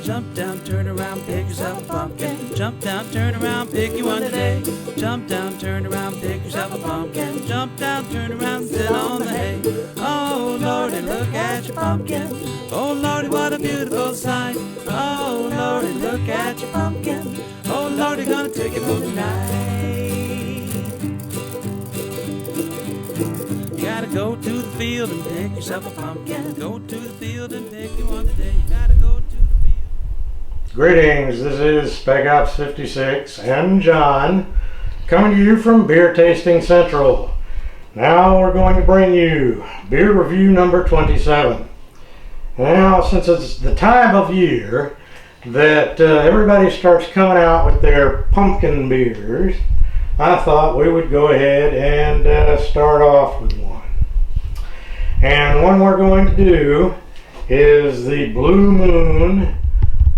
Jump down, turn around, pick yourself a pumpkin. Jump down, turn around, pick you one today. Jump down, turn around, pick yourself a pumpkin. Jump down, turn around, sit on the hay. Oh Lordy, look at your pumpkin. Oh Lordy, what a beautiful sight. Oh Lordy, look at your pumpkin. Oh Lordy, gonna take it home tonight. You gotta go to the field and pick yourself a pumpkin. Go to the field and pick you one today. You gotta go to the field. Greetings, this is Spec Ops 56 and John coming to you from Beer Tasting Central. Now we're going to bring you beer review number 27. Now, since it's the time of year that everybody starts coming out with their pumpkin beers, I thought we would go ahead and start off with one. And one we're going to do is the Blue Moon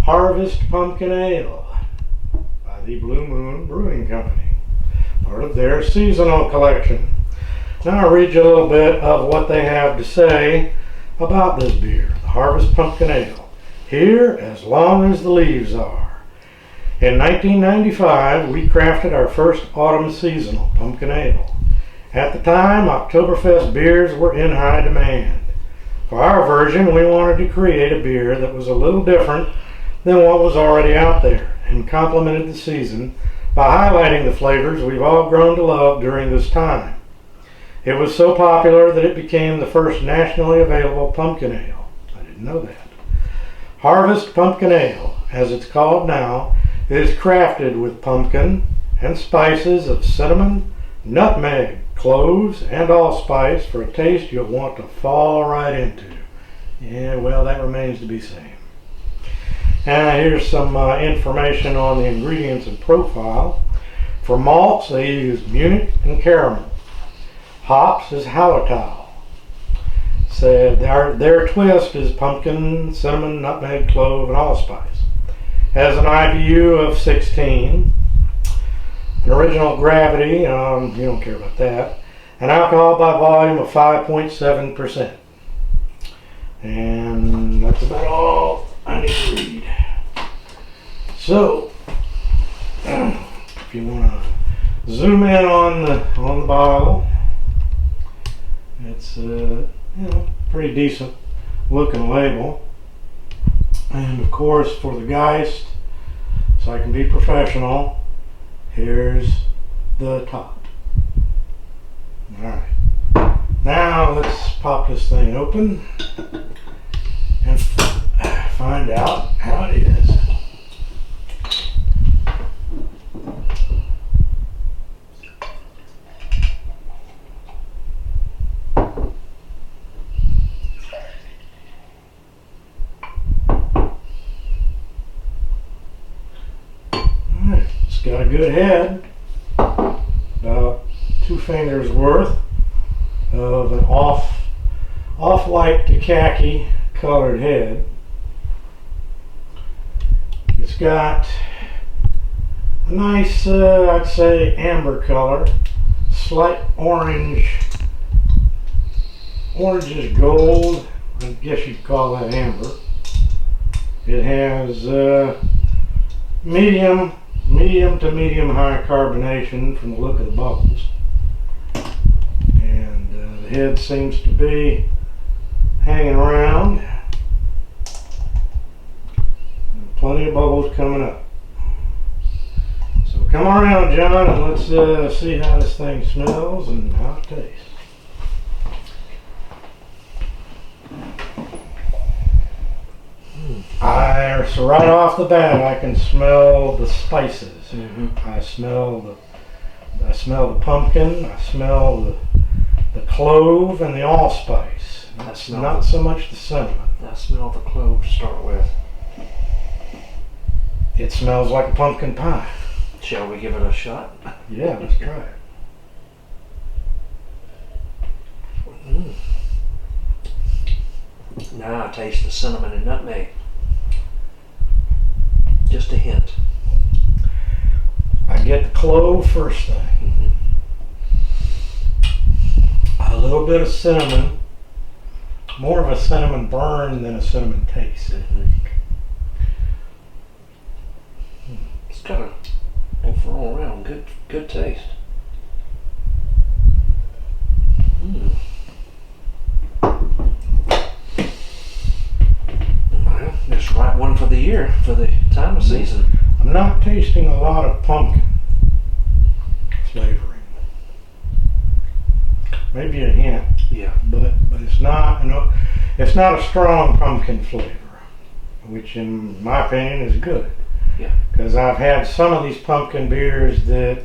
Harvest Pumpkin Ale by the Blue Moon Brewing Company, part of their seasonal collection. Now I'll read you a little bit of what they have to say about this beer, the Harvest Pumpkin Ale. Here as long as the leaves are. In 1995, we crafted our first autumn seasonal pumpkin ale. At the time, Oktoberfest beers were in high demand. For our version, we wanted to create a beer that was a little different than what was already out there and complemented the season by highlighting the flavors we've all grown to love during this time. It was so popular that it became the first nationally available pumpkin ale. I didn't know that. Harvest Pumpkin Ale, as it's called now, is crafted with pumpkin and spices of cinnamon, nutmeg, cloves, and allspice for a taste you'll want to fall right into. Yeah, well, that remains to be seen. Here's some information on the ingredients and profile. For malts, they use Munich and caramel. Hops is Hallertau. So their twist is pumpkin, cinnamon, nutmeg, clove, and allspice. Has an IBU of 16. An original gravity, you don't care about that. An alcohol by volume of 5.7%. And that's about all I need to read. So, if you want to zoom in on the bottle, it's pretty decent looking label. And of course, for the Geist, so I can be professional, here's the top. Alright, now let's pop this thing open and find out how it is. It's got a good head, about 2 fingers worth of an off-white to khaki colored head. It's got a nice, I'd say, amber color, slight orange, orangish gold, I guess you'd call that amber. It has medium to medium high carbonation from the look of the bubbles. And the head seems to be hanging around. And plenty of bubbles coming up. So come on around, John, and let's see how this thing smells and how it tastes. So right off the bat, I can smell the spices. I smell the pumpkin. I smell the clove and the allspice. Not so much the cinnamon. I smell the clove to start with. It smells like a pumpkin pie. Shall we give it a shot? Yeah, let's try it. Now I taste the cinnamon and nutmeg. Just a hint. I get the clove first thing. A little bit of cinnamon. More of a cinnamon burn than a cinnamon taste. Good taste. Mm. Well, that's the right one for the year, for the time of season. I'm not tasting a lot of pumpkin flavoring. Maybe a hint, Yeah. but it's not, it's not a strong pumpkin flavor, which in my opinion is good. Yeah. Because I've had some of these pumpkin beers that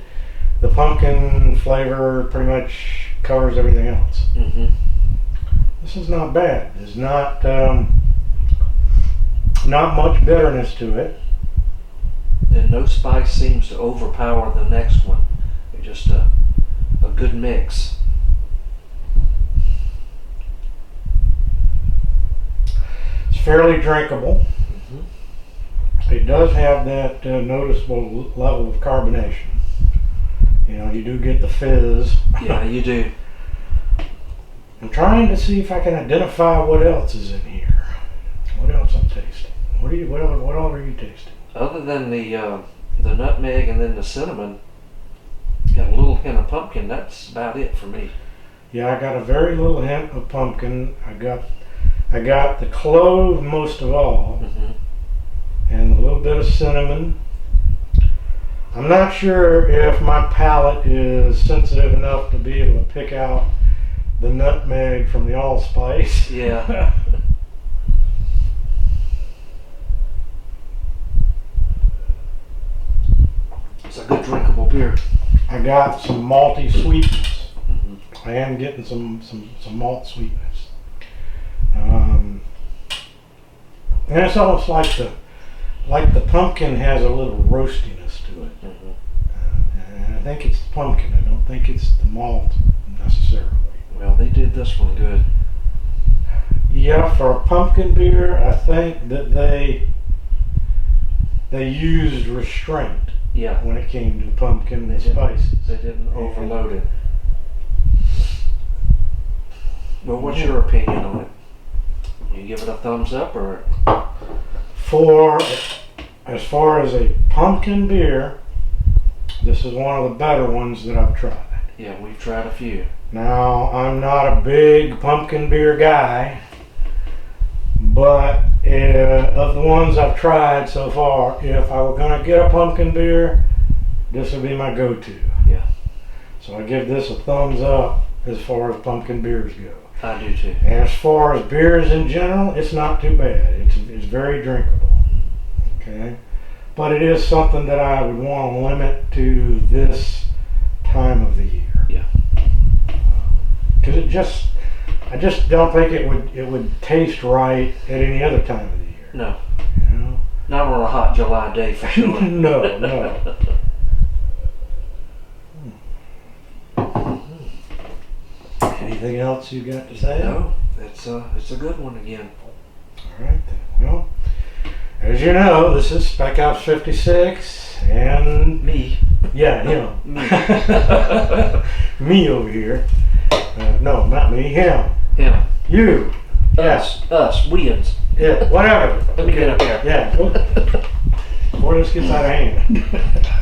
the pumpkin flavor pretty much covers everything else. Mm-hmm. This is not bad. There's not much bitterness to it. And no spice seems to overpower the next one. It's just a good mix. It's fairly drinkable. Mm-hmm. It does have that noticeable level of carbonation. You know, you do get the fizz. Yeah, you do. I'm trying to see if I can identify what else is in here. What else I'm tasting? What all are you tasting? Other than the nutmeg and then the cinnamon, got a little hint of pumpkin. That's about it for me. Yeah, I got a very little hint of pumpkin. I got the clove most of all, Mm-hmm. and a little bit of cinnamon. I'm not sure if my palate is sensitive enough to be able to pick out the nutmeg from the allspice. Yeah. It's a good drinkable beer. I got some malty sweetness. Mm-hmm. I am getting some malt sweetness. And it's almost like the pumpkin has a little roastiness to it. Mm-hmm. And I think it's the pumpkin. I don't think it's the malt necessarily. Well, they did this one good. Yeah, for a pumpkin beer, I think that they used restraint Yeah. when it came to pumpkin They and didn't- spices. They didn't overload it. Well, what's your opinion on it? You give it a thumbs up or? As far as a pumpkin beer, this is one of the better ones that I've tried. Yeah, we've tried a few. Now, I'm not a big pumpkin beer guy, but of the ones I've tried so far, if I were going to get a pumpkin beer, this would be my go-to. Yeah. So I give this a thumbs up as far as pumpkin beers go. I do too. And as far as beers in general, it's not too bad. It's very drinkable. Okay, but it is something that I would want to limit to this time of the year. Yeah. Because I just don't think it would taste right at any other time of the year. No. You know? Not on a hot July day for sure. No. Anything else you got to say? No, it's a good one again. All right then. Well, as you know, this is Spec Ops 56, and Me. yeah, you know, Me. me over here. No, not me. Him. Him. You. Us. Weans. Yeah. Whatever. Let me get up here. Yeah. Before this gets out of hand.